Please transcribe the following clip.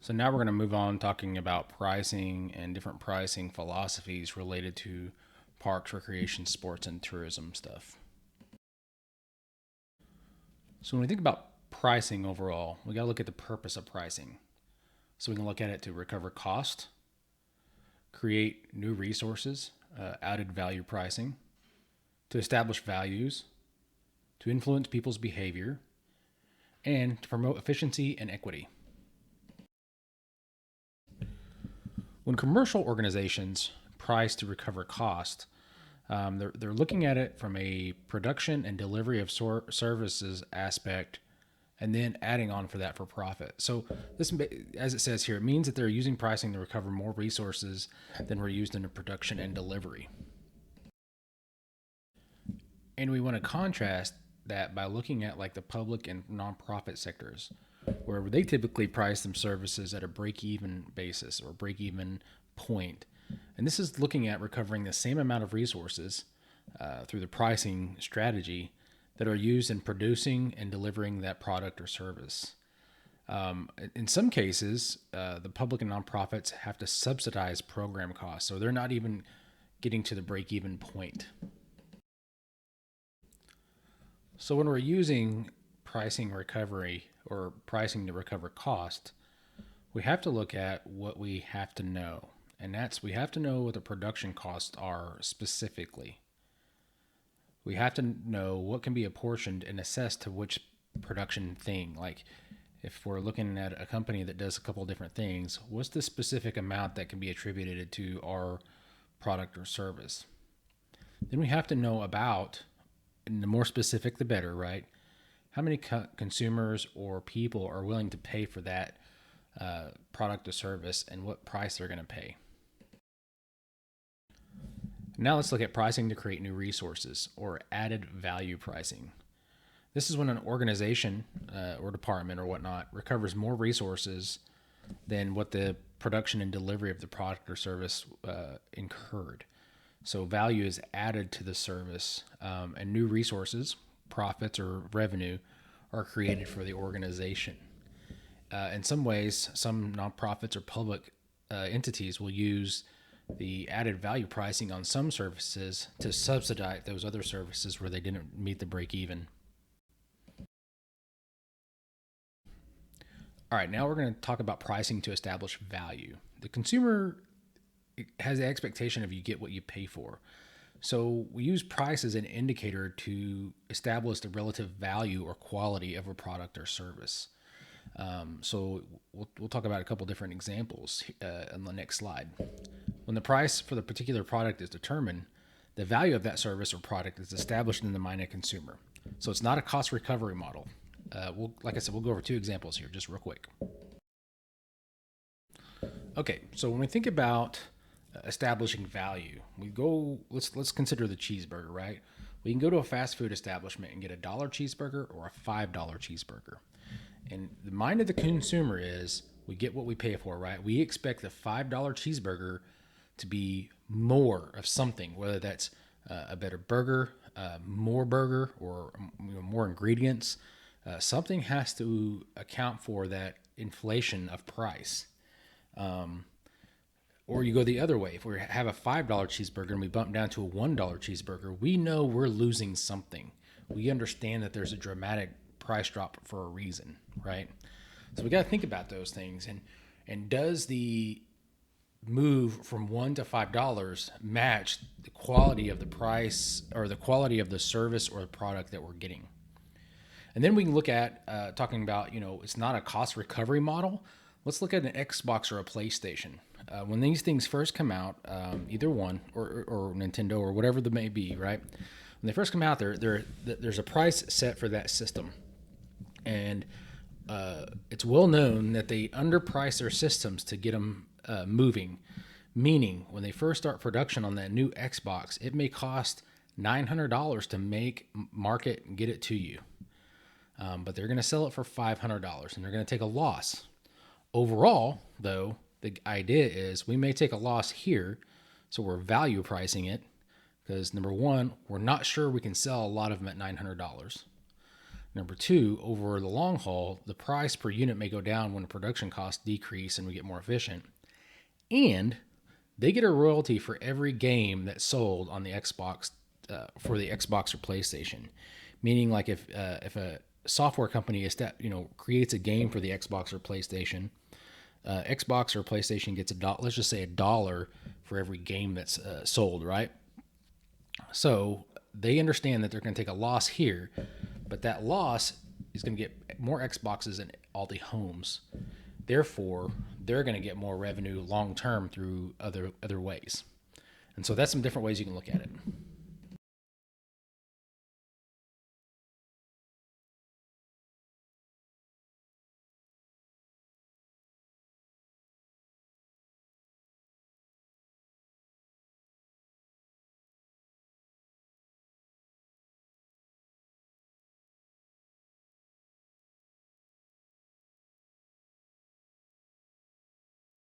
So now we're going to move on talking about pricing and different pricing philosophies related to parks, recreation, sports, and tourism stuff. So when we think about pricing overall, we got to look at the purpose of pricing. So we can look at it to recover cost, create new resources, added value pricing, to establish values, to influence people's behavior, and to promote efficiency and equity. When commercial organizations price to recover cost, they're looking at it from a production and delivery of services aspect, and then adding on for that for profit. So this, as it says here, it means that they're using pricing to recover more resources than were used in the production and delivery. And we want to contrast that by looking at like the public and nonprofit sectors, where they typically price them services at a break-even basis or break-even point. And this is looking at recovering the same amount of resources through the pricing strategy that are used in producing and delivering that product or service. In some cases, the public and nonprofits have to subsidize program costs, so they're not even getting to the break-even point. So when we're using pricing recovery or pricing to recover cost, we have to look at what we have to know. And that's we have to know what the production costs are specifically. We have to know what can be apportioned and assessed to which production thing. Like if we're looking at a company that does a couple different things, what's the specific amount that can be attributed to our product or service? Then we have to know about, and the more specific the better, right? How many consumers or people are willing to pay for that product or service and what price they're going to pay. Now let's look at pricing to create new resources or added value pricing. This is when an organization or department or whatnot recovers more resources than what the production and delivery of the product or service incurred. So value is added to the service, and new resources, profits or revenue, are created for the organization. In some ways, some nonprofits or public entities will use the added value pricing on some services to subsidize those other services where they didn't meet the break even. All right, now we're going to talk about pricing to establish value. The consumer has the expectation of you get what you pay for. So we use price as an indicator to establish the relative value or quality of a product or service. So we'll talk about a couple different examples on the next slide. When the price for the particular product is determined, the value of that service or product is established in the mind of consumer. So it's not a cost recovery model. Like I said, we'll go over two examples here just real quick. Okay, so when we think about establishing value, let's consider the cheeseburger, right? We can go to a fast food establishment and get $1 cheeseburger or a $5 cheeseburger. And the mind of the consumer is we get what we pay for, right? We expect the $5 cheeseburger to be more of something, whether that's a better burger, more burger, or more ingredients. Something has to account for that inflation of price. Or you go the other way. If we have a $5 cheeseburger and we bump down to a $1 cheeseburger, we know we're losing something. We understand that there's a dramatic price drop for a reason, right? So we got to think about those things. And does the move from $1 to $5 match the quality of the price or the quality of the service or the product that we're getting? And then we can look at talking about, it's not a cost recovery model. Let's look at an Xbox or a PlayStation. When these things first come out, either one or Nintendo or whatever they may be, right? When they first come out, there's a price set for that system. And it's well known that they underprice their systems to get them moving. Meaning, when they first start production on that new Xbox, it may cost $900 to make, market, and get it to you. But they're going to sell it for $500 and they're going to take a loss. Overall, though, the idea is we may take a loss here, so we're value pricing it because number one, we're not sure we can sell a lot of them at $900. Number two, over the long haul, the price per unit may go down when production costs decrease and we get more efficient. And they get a royalty for every game that's sold on the Xbox for the Xbox or PlayStation. Meaning, like if a software company creates a game for the Xbox or PlayStation, Xbox or PlayStation gets let's just say $1 for every game that's sold, right? So they understand that they're going to take a loss here, but that loss is going to get more Xboxes in all the homes. Therefore, they're going to get more revenue long term through other ways. And so that's some different ways you can look at it.